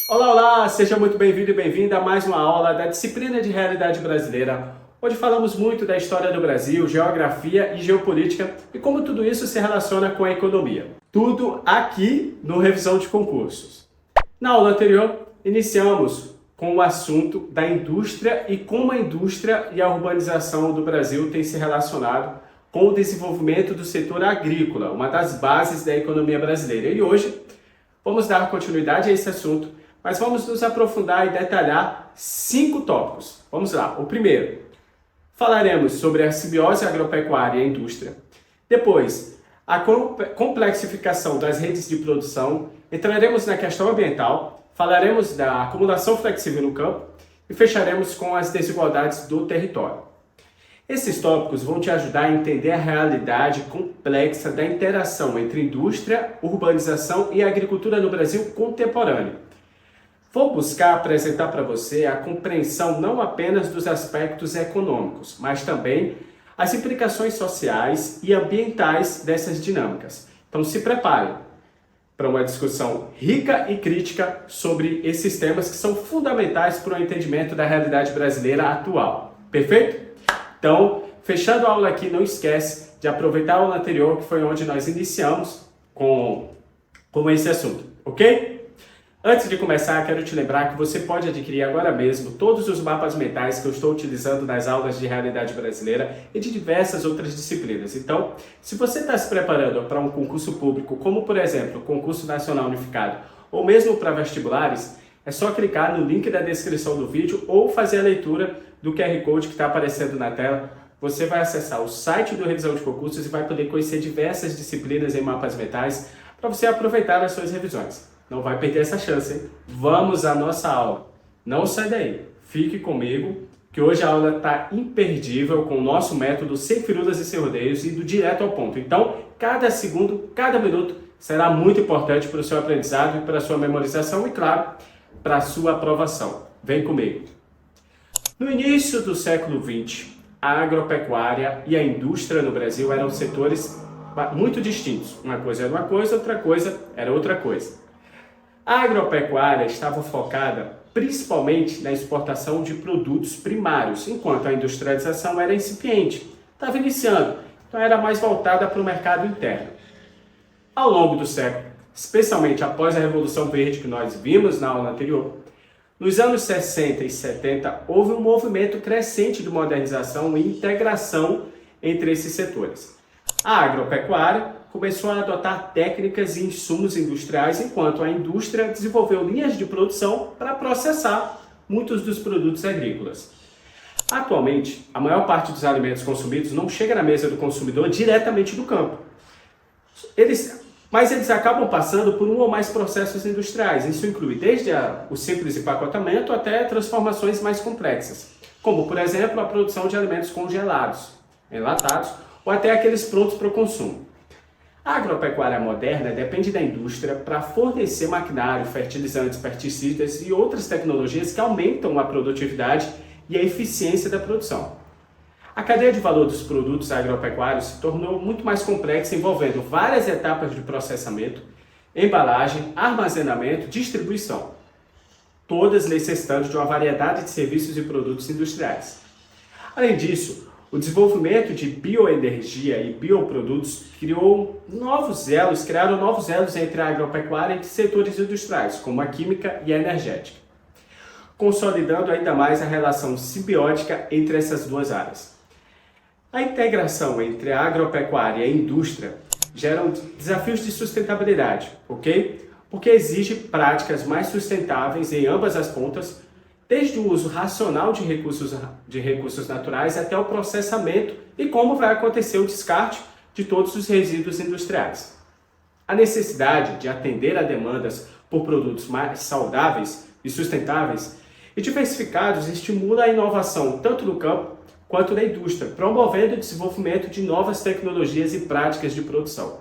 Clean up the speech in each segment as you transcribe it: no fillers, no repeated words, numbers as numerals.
Olá, olá! Seja muito bem-vindo e bem-vinda a mais uma aula da disciplina de Realidade Brasileira, onde falamos muito da história do Brasil, geografia e geopolítica e como tudo isso se relaciona com a economia. Tudo aqui no Revisão de Concursos. Na aula anterior, iniciamos com o assunto da indústria e como a indústria e a urbanização do Brasil têm se relacionado com o desenvolvimento do setor agrícola, uma das bases da economia brasileira. E hoje vamos dar continuidade a esse assunto, mas vamos nos aprofundar e detalhar 5 tópicos. Vamos lá. O primeiro, falaremos sobre a simbiose agropecuária e a indústria. Depois, a complexificação das redes de produção. Entraremos na questão ambiental, falaremos da acumulação flexível no campo e fecharemos com as desigualdades do território. Esses tópicos vão te ajudar a entender a realidade complexa da interação entre indústria, urbanização e agricultura no Brasil contemporâneo. Vou buscar apresentar para você a compreensão não apenas dos aspectos econômicos, mas também as implicações sociais e ambientais dessas dinâmicas. Então se prepare para uma discussão rica e crítica sobre esses temas que são fundamentais para o entendimento da realidade brasileira atual. Perfeito? Então, fechando a aula aqui, não esquece de aproveitar a aula anterior, que foi onde nós iniciamos com esse assunto, ok? Antes de começar, quero te lembrar que você pode adquirir agora mesmo todos os mapas mentais que eu estou utilizando nas aulas de realidade brasileira e de diversas outras disciplinas. Então, se você está se preparando para um concurso público, como por exemplo, o Concurso Nacional Unificado, ou mesmo para vestibulares, é só clicar no link da descrição do vídeo ou fazer a leitura do QR Code que está aparecendo na tela. Você vai acessar o site do Revisão de Concursos e vai poder conhecer diversas disciplinas em mapas mentais para você aproveitar as suas revisões. Não vai perder essa chance, hein? Vamos à nossa aula. Não sai daí. Fique comigo, que hoje a aula está imperdível com o nosso método sem firulas e sem rodeios e do direto ao ponto. Então, cada segundo, cada minuto será muito importante para o seu aprendizado e para a sua memorização e, claro, para a sua aprovação. Vem comigo. No início do século XX, a agropecuária e a indústria no Brasil eram setores muito distintos. Uma coisa era uma coisa, outra coisa era outra coisa. A agropecuária estava focada principalmente na exportação de produtos primários, enquanto a industrialização era incipiente, estava iniciando, então era mais voltada para o mercado interno. Ao longo do século, especialmente após a Revolução Verde que nós vimos na aula anterior, nos anos 60 e 70 houve um movimento crescente de modernização e integração entre esses setores. A agropecuária começou a adotar técnicas e insumos industriais, enquanto a indústria desenvolveu linhas de produção para processar muitos dos produtos agrícolas. Atualmente, a maior parte dos alimentos consumidos não chega na mesa do consumidor diretamente do campo. Mas eles acabam passando por um ou mais processos industriais. Isso inclui desde o simples empacotamento até transformações mais complexas, como, por exemplo, a produção de alimentos congelados, enlatados, ou até aqueles prontos para o consumo. A agropecuária moderna depende da indústria para fornecer maquinário, fertilizantes, pesticidas e outras tecnologias que aumentam a produtividade e a eficiência da produção. A cadeia de valor dos produtos agropecuários se tornou muito mais complexa, envolvendo várias etapas de processamento, embalagem, armazenamento e distribuição, todas necessitando de uma variedade de serviços e produtos industriais. Além disso, o desenvolvimento de bioenergia e bioprodutos criaram novos elos entre a agropecuária e setores industriais, como a química e a energética, consolidando ainda mais a relação simbiótica entre essas duas áreas. A integração entre a agropecuária e a indústria gera desafios de sustentabilidade, ok? Porque exige práticas mais sustentáveis em ambas as pontas, desde o uso racional de recursos naturais até o processamento e como vai acontecer o descarte de todos os resíduos industriais. A necessidade de atender a demandas por produtos mais saudáveis e sustentáveis e diversificados estimula a inovação tanto no campo quanto na indústria, promovendo o desenvolvimento de novas tecnologias e práticas de produção.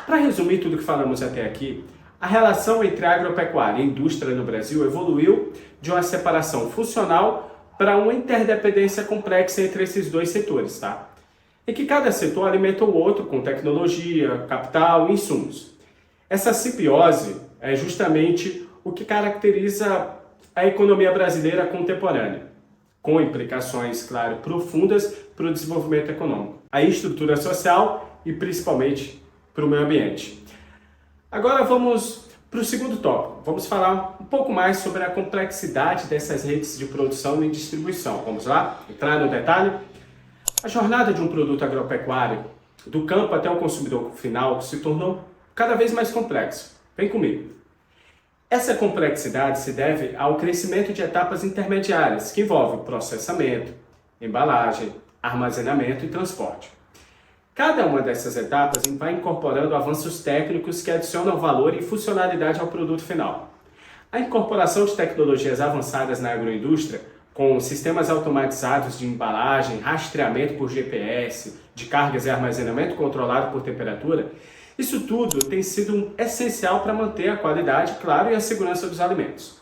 Para resumir tudo que falamos até aqui, a relação entre a agropecuária e a indústria no Brasil evoluiu de uma separação funcional para uma interdependência complexa entre esses dois setores, tá? E que cada setor alimenta o outro com tecnologia, capital e insumos. Essa simbiose é justamente o que caracteriza a economia brasileira contemporânea, com implicações, claro, profundas para o desenvolvimento econômico, a estrutura social e principalmente para o meio ambiente. Agora vamos para o segundo tópico. Vamos falar um pouco mais sobre a complexidade dessas redes de produção e distribuição. Vamos lá? Entrar no detalhe? A jornada de um produto agropecuário, do campo até o consumidor final, se tornou cada vez mais complexo. Vem comigo. Essa complexidade se deve ao crescimento de etapas intermediárias, que envolvem processamento, embalagem, armazenamento e transporte. Cada uma dessas etapas vai incorporando avanços técnicos que adicionam valor e funcionalidade ao produto final. A incorporação de tecnologias avançadas na agroindústria, com sistemas automatizados de embalagem, rastreamento por GPS, de cargas e armazenamento controlado por temperatura, isso tudo tem sido essencial para manter a qualidade, claro, e a segurança dos alimentos.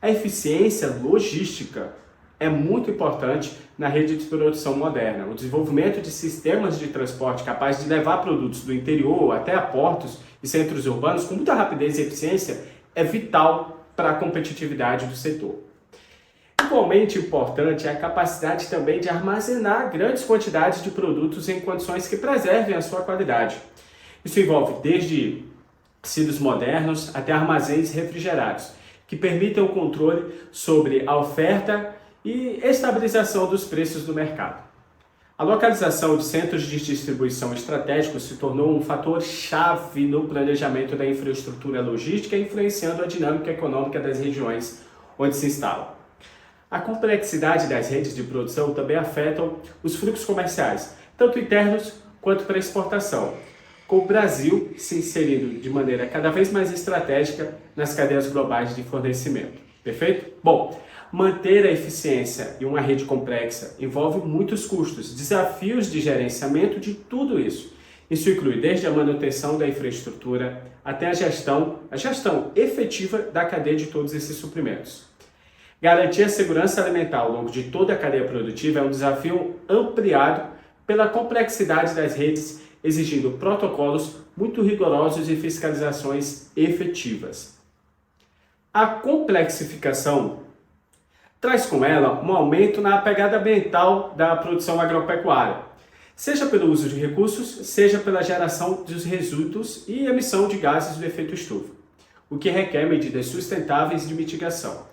A eficiência logística é muito importante na rede de produção moderna. O desenvolvimento de sistemas de transporte capazes de levar produtos do interior até a portos e centros urbanos com muita rapidez e eficiência é vital para a competitividade do setor. Igualmente importante é a capacidade também de armazenar grandes quantidades de produtos em condições que preservem a sua qualidade. Isso envolve desde silos modernos até armazéns refrigerados, que permitem o controle sobre a oferta e estabilização dos preços do mercado. A localização de centros de distribuição estratégicos se tornou um fator chave no planejamento da infraestrutura logística, influenciando a dinâmica econômica das regiões onde se instalam. A complexidade das redes de produção também afeta os fluxos comerciais, tanto internos quanto para exportação, com o Brasil se inserindo de maneira cada vez mais estratégica nas cadeias globais de fornecimento. Perfeito? Bom, manter a eficiência em uma rede complexa envolve muitos custos, desafios de gerenciamento de tudo isso. Isso inclui desde a manutenção da infraestrutura até a gestão efetiva da cadeia de todos esses suprimentos. Garantir a segurança alimentar ao longo de toda a cadeia produtiva é um desafio ampliado pela complexidade das redes, exigindo protocolos muito rigorosos e fiscalizações efetivas. A complexificação traz com ela um aumento na pegada ambiental da produção agropecuária, seja pelo uso de recursos, seja pela geração dos resíduos e emissão de gases do efeito estufa, o que requer medidas sustentáveis de mitigação.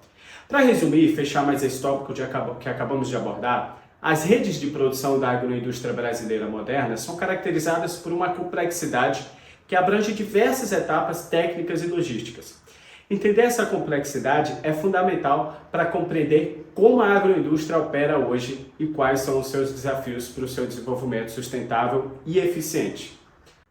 Para resumir e fechar mais esse tópico que acabamos de abordar, as redes de produção da agroindústria brasileira moderna são caracterizadas por uma complexidade que abrange diversas etapas técnicas e logísticas. Entender essa complexidade é fundamental para compreender como a agroindústria opera hoje e quais são os seus desafios para o seu desenvolvimento sustentável e eficiente.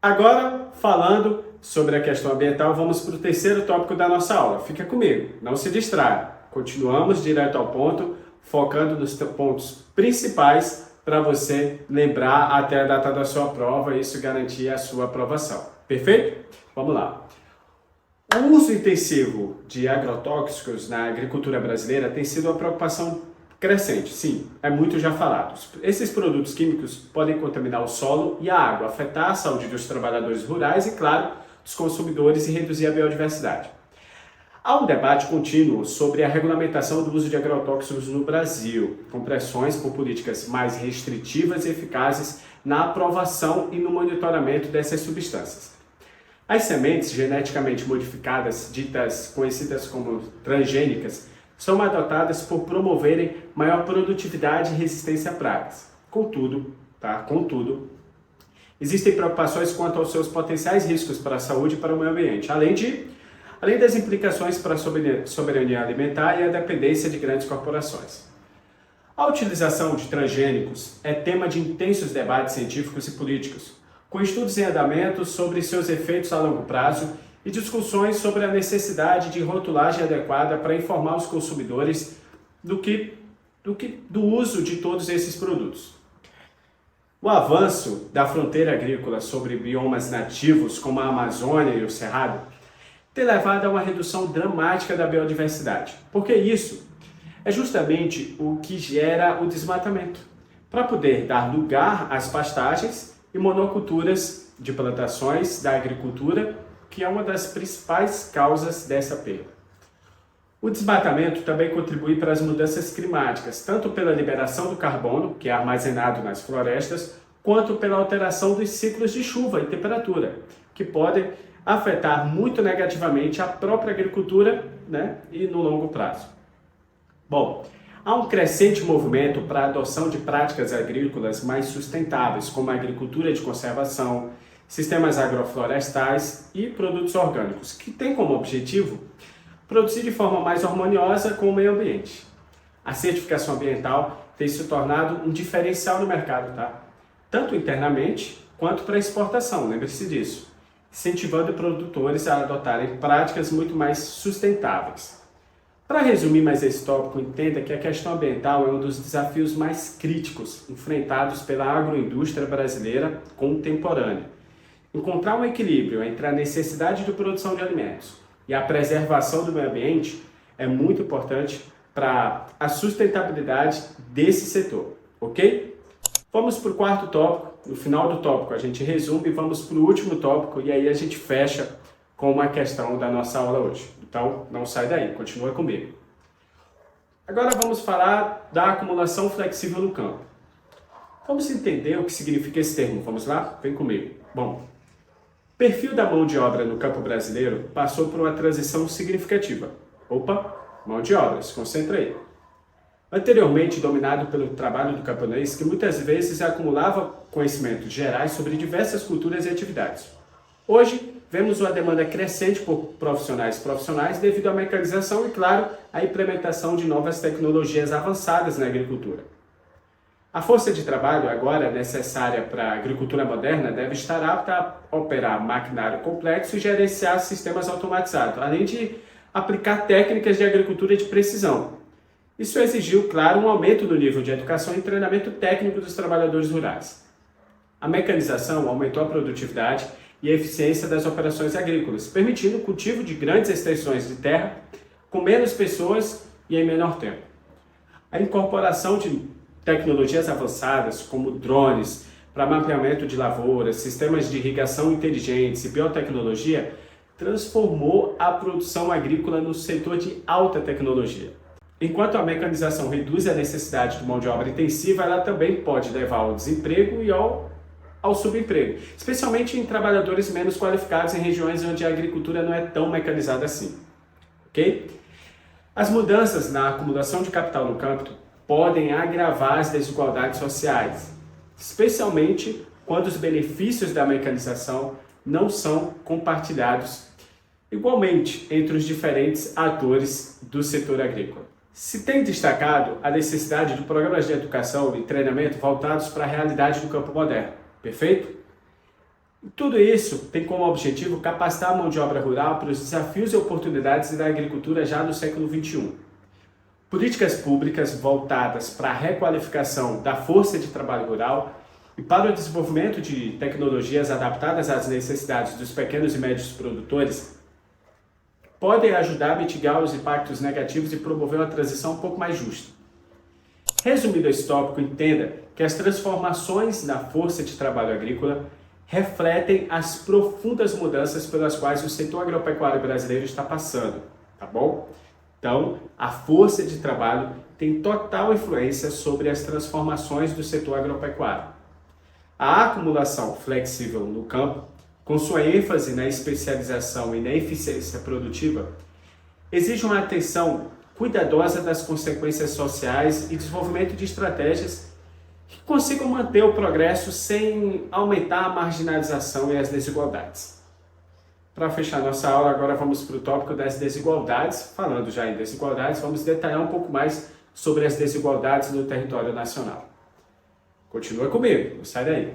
Agora, falando sobre a questão ambiental, vamos para o terceiro tópico da nossa aula. Fica comigo, não se distraia. Continuamos direto ao ponto, focando nos pontos principais para você lembrar até a data da sua prova e isso garantir a sua aprovação. Perfeito? Vamos lá. O uso intensivo de agrotóxicos na agricultura brasileira tem sido uma preocupação crescente. Sim, é muito já falado. Esses produtos químicos podem contaminar o solo e a água, afetar a saúde dos trabalhadores rurais e, claro, dos consumidores e reduzir a biodiversidade. Há um debate contínuo sobre a regulamentação do uso de agrotóxicos no Brasil, com pressões por políticas mais restritivas e eficazes na aprovação e no monitoramento dessas substâncias. As sementes geneticamente modificadas, conhecidas como transgênicas, são adotadas por promoverem maior produtividade e resistência a pragas. Contudo, existem preocupações quanto aos seus potenciais riscos para a saúde e para o meio ambiente, além das implicações para a soberania alimentar e a dependência de grandes corporações. A utilização de transgênicos é tema de intensos debates científicos e políticos, com estudos em andamento sobre seus efeitos a longo prazo e discussões sobre a necessidade de rotulagem adequada para informar os consumidores do uso de todos esses produtos. O avanço da fronteira agrícola sobre biomas nativos como a Amazônia e o Cerrado tem levado a uma redução dramática da biodiversidade, porque isso é justamente o que gera o desmatamento, para poder dar lugar às pastagens e monoculturas de plantações da agricultura, que é uma das principais causas dessa perda. O desmatamento também contribui para as mudanças climáticas, tanto pela liberação do carbono, que é armazenado nas florestas, quanto pela alteração dos ciclos de chuva e temperatura, que podem afetar muito negativamente a própria agricultura, né, e no longo prazo. Bom, há um crescente movimento para a adoção de práticas agrícolas mais sustentáveis, como a agricultura de conservação, sistemas agroflorestais e produtos orgânicos, que têm como objetivo produzir de forma mais harmoniosa com o meio ambiente. A certificação ambiental tem se tornado um diferencial no mercado, tá? Tanto internamente quanto para exportação, lembre-se disso, incentivando produtores a adotarem práticas muito mais sustentáveis. Para resumir mais esse tópico, entenda que a questão ambiental é um dos desafios mais críticos enfrentados pela agroindústria brasileira contemporânea. Encontrar um equilíbrio entre a necessidade de produção de alimentos e a preservação do meio ambiente é muito importante para a sustentabilidade desse setor, ok? Vamos para o quarto tópico. No final do tópico a gente resume e vamos para o último tópico e aí a gente fecha com uma questão da nossa aula hoje. Então não sai daí, continua comigo. Agora vamos falar da acumulação flexível no campo. Vamos entender o que significa esse termo, vamos lá? Vem comigo. Bom, o perfil da mão de obra no campo brasileiro passou por uma transição significativa. Opa, mão de obra, se concentra aí. Anteriormente dominado pelo trabalho do camponês, que muitas vezes acumulava conhecimentos gerais sobre diversas culturas e atividades. Hoje, vemos uma demanda crescente por profissionais devido à mecanização e, claro, à implementação de novas tecnologias avançadas na agricultura. A força de trabalho agora necessária para a agricultura moderna deve estar apta a operar maquinário complexo e gerenciar sistemas automatizados, além de aplicar técnicas de agricultura de precisão. Isso exigiu, claro, um aumento no nível de educação e treinamento técnico dos trabalhadores rurais. A mecanização aumentou a produtividade e a eficiência das operações agrícolas, permitindo o cultivo de grandes extensões de terra com menos pessoas e em menor tempo. A incorporação de tecnologias avançadas, como drones, para mapeamento de lavouras, sistemas de irrigação inteligentes e biotecnologia, transformou a produção agrícola no setor de alta tecnologia. Enquanto a mecanização reduz a necessidade de mão de obra intensiva, ela também pode levar ao desemprego e ao subemprego, especialmente em trabalhadores menos qualificados em regiões onde a agricultura não é tão mecanizada assim. Ok? As mudanças na acumulação de capital no campo podem agravar as desigualdades sociais, especialmente quando os benefícios da mecanização não são compartilhados igualmente entre os diferentes atores do setor agrícola. Se tem destacado a necessidade de programas de educação e treinamento voltados para a realidade do campo moderno, perfeito? Tudo isso tem como objetivo capacitar a mão de obra rural para os desafios e oportunidades da agricultura já no século XXI. Políticas públicas voltadas para a requalificação da força de trabalho rural e para o desenvolvimento de tecnologias adaptadas às necessidades dos pequenos e médios produtores podem ajudar a mitigar os impactos negativos e promover uma transição um pouco mais justa. Resumindo esse tópico, entenda que as transformações na força de trabalho agrícola refletem as profundas mudanças pelas quais o setor agropecuário brasileiro está passando, tá bom? Então, a força de trabalho tem total influência sobre as transformações do setor agropecuário. A acumulação flexível no campo, com sua ênfase na especialização e na eficiência produtiva, exige uma atenção cuidadosa das consequências sociais e desenvolvimento de estratégias que consigam manter o progresso sem aumentar a marginalização e as desigualdades. Para fechar nossa aula, agora vamos para o tópico das desigualdades. Falando já em desigualdades, vamos detalhar um pouco mais sobre as desigualdades no território nacional. Continua comigo, não sai daí.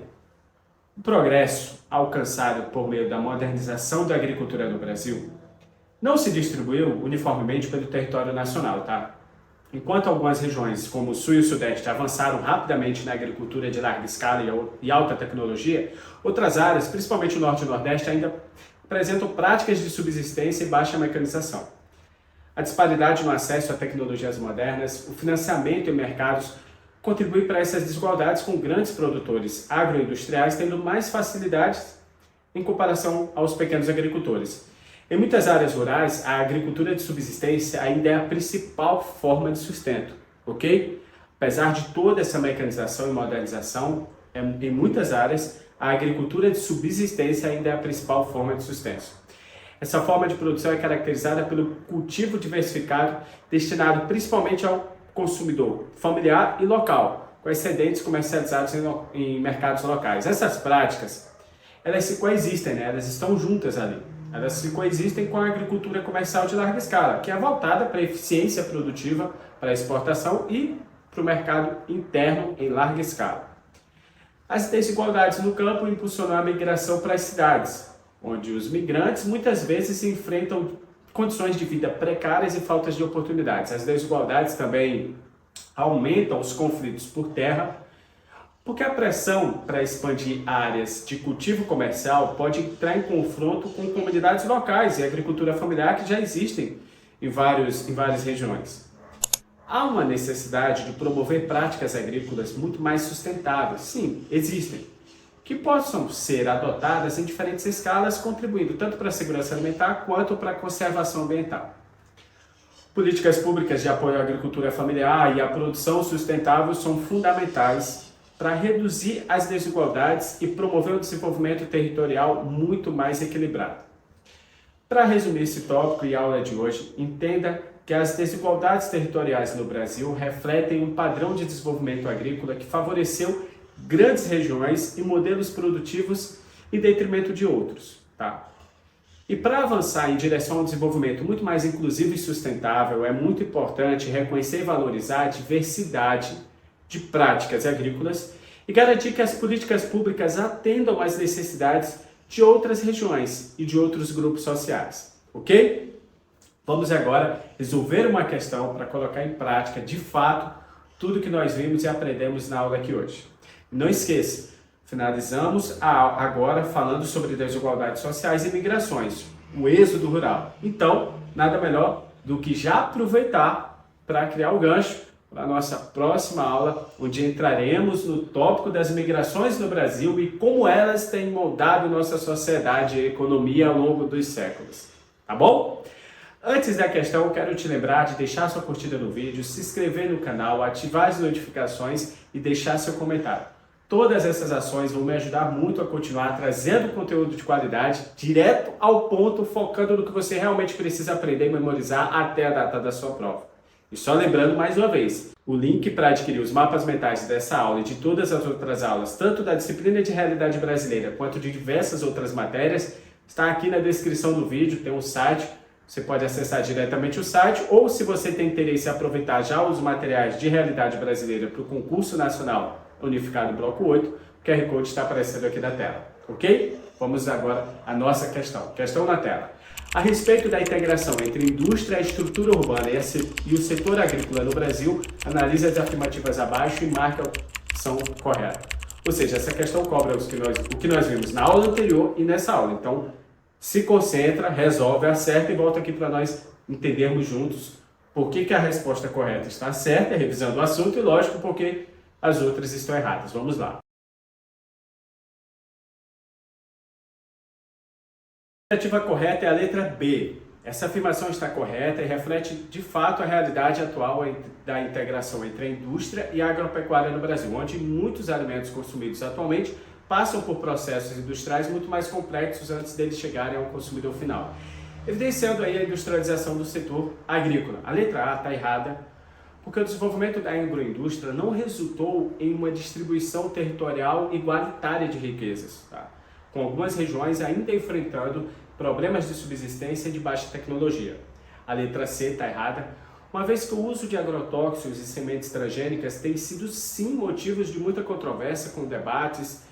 O progresso alcançado por meio da modernização da agricultura no Brasil não se distribuiu uniformemente pelo território nacional, tá? Enquanto algumas regiões, como o Sul e o Sudeste, avançaram rapidamente na agricultura de larga escala e alta tecnologia, outras áreas, principalmente o Norte e o Nordeste, ainda apresentam práticas de subsistência e baixa mecanização. A disparidade no acesso a tecnologias modernas, o financiamento em mercados contribuem para essas desigualdades, com grandes produtores agroindustriais tendo mais facilidades em comparação aos pequenos agricultores. Em muitas áreas rurais, a agricultura de subsistência ainda é a principal forma de sustento, ok? Apesar de toda essa mecanização e modernização, em muitas áreas, a agricultura de subsistência ainda é a principal forma de sustento. Essa forma de produção é caracterizada pelo cultivo diversificado, destinado principalmente ao consumidor familiar e local, com excedentes comercializados em mercados locais. Essas práticas, elas se coexistem, né? Elas estão juntas ali. Elas se coexistem com a agricultura comercial de larga escala, que é voltada para a eficiência produtiva, para a exportação e para o mercado interno em larga escala. As desigualdades no campo impulsionam a migração para as cidades, onde os migrantes muitas vezes enfrentam condições de vida precárias e faltas de oportunidades. As desigualdades também aumentam os conflitos por terra, porque a pressão para expandir áreas de cultivo comercial pode entrar em confronto com comunidades locais e agricultura familiar que já existem em várias regiões. Há uma necessidade de promover práticas agrícolas muito mais sustentáveis. Sim, existem, que possam ser adotadas em diferentes escalas, contribuindo tanto para a segurança alimentar quanto para a conservação ambiental. Políticas públicas de apoio à agricultura familiar e à produção sustentável são fundamentais para reduzir as desigualdades e promover um desenvolvimento territorial muito mais equilibrado. Para resumir esse tópico e a aula de hoje, entenda que as desigualdades territoriais no Brasil refletem um padrão de desenvolvimento agrícola que favoreceu grandes regiões e modelos produtivos em detrimento de outros, tá? E para avançar em direção a um desenvolvimento muito mais inclusivo e sustentável, é muito importante reconhecer e valorizar a diversidade de práticas agrícolas e garantir que as políticas públicas atendam às necessidades de outras regiões e de outros grupos sociais, ok? Vamos agora resolver uma questão para colocar em prática, de fato, tudo que nós vimos e aprendemos na aula aqui hoje. Não esqueça, finalizamos agora falando sobre desigualdades sociais e migrações, o êxodo rural. Então, nada melhor do que já aproveitar para criar o gancho para a nossa próxima aula, onde entraremos no tópico das migrações no Brasil e como elas têm moldado nossa sociedade e economia ao longo dos séculos. Tá bom? Antes da questão, eu quero te lembrar de deixar sua curtida no vídeo, se inscrever no canal, ativar as notificações e deixar seu comentário. Todas essas ações vão me ajudar muito a continuar trazendo conteúdo de qualidade, direto ao ponto, focando no que você realmente precisa aprender e memorizar até a data da sua prova. E só lembrando mais uma vez, o link para adquirir os mapas mentais dessa aula e de todas as outras aulas, tanto da disciplina de realidade brasileira quanto de diversas outras matérias, está aqui na descrição do vídeo, tem um site, você pode acessar diretamente o site, ou se você tem interesse em aproveitar já os materiais de realidade brasileira para o concurso nacional unificado bloco 8, o QR Code está aparecendo aqui na tela, ok? Vamos agora à nossa questão. Questão na tela. A respeito da integração entre indústria, a estrutura urbana e o setor agrícola no Brasil, analise as afirmativas abaixo e marque a opção correta. Ou seja, essa questão cobra o que nós vimos na aula anterior e nessa aula. Então, se concentra, resolve, acerta e volta aqui para nós entendermos juntos por que a resposta correta está certa, revisando o assunto e, lógico, porque as outras estão erradas. Vamos lá. A afirmativa correta é a letra B. Essa afirmação está correta e reflete de fato a realidade atual da integração entre a indústria e a agropecuária no Brasil, onde muitos alimentos consumidos atualmente passam por processos industriais muito mais complexos antes deles chegarem ao consumidor final, evidenciando aí a industrialização do setor agrícola. A letra A está errada, porque o desenvolvimento da agroindústria não resultou em uma distribuição territorial igualitária de riquezas, tá? Com algumas regiões ainda enfrentando problemas de subsistência e de baixa tecnologia. A letra C está errada, uma vez que o uso de agrotóxicos e sementes transgênicas tem sido sim motivos de muita controvérsia com debates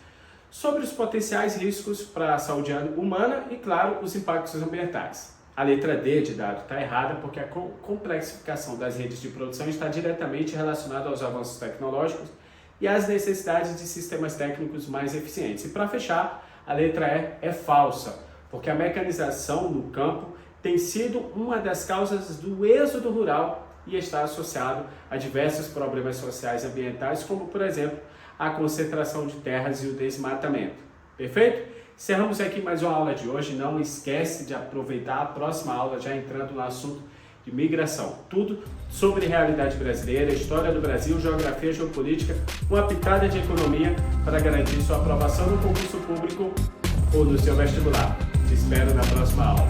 sobre os potenciais riscos para a saúde humana e, claro, os impactos ambientais. A letra D de dado está errada porque a complexificação das redes de produção está diretamente relacionada aos avanços tecnológicos e às necessidades de sistemas técnicos mais eficientes. E para fechar, a letra E é falsa, porque a mecanização no campo tem sido uma das causas do êxodo rural e está associado a diversos problemas sociais e ambientais, como, por exemplo, a concentração de terras e o desmatamento. Perfeito? Encerramos aqui mais uma aula de hoje. Não esquece de aproveitar a próxima aula já entrando no assunto de migração. Tudo sobre realidade brasileira, história do Brasil, geografia, geopolítica, uma pitada de economia para garantir sua aprovação no concurso público ou no seu vestibular. Te espero na próxima aula.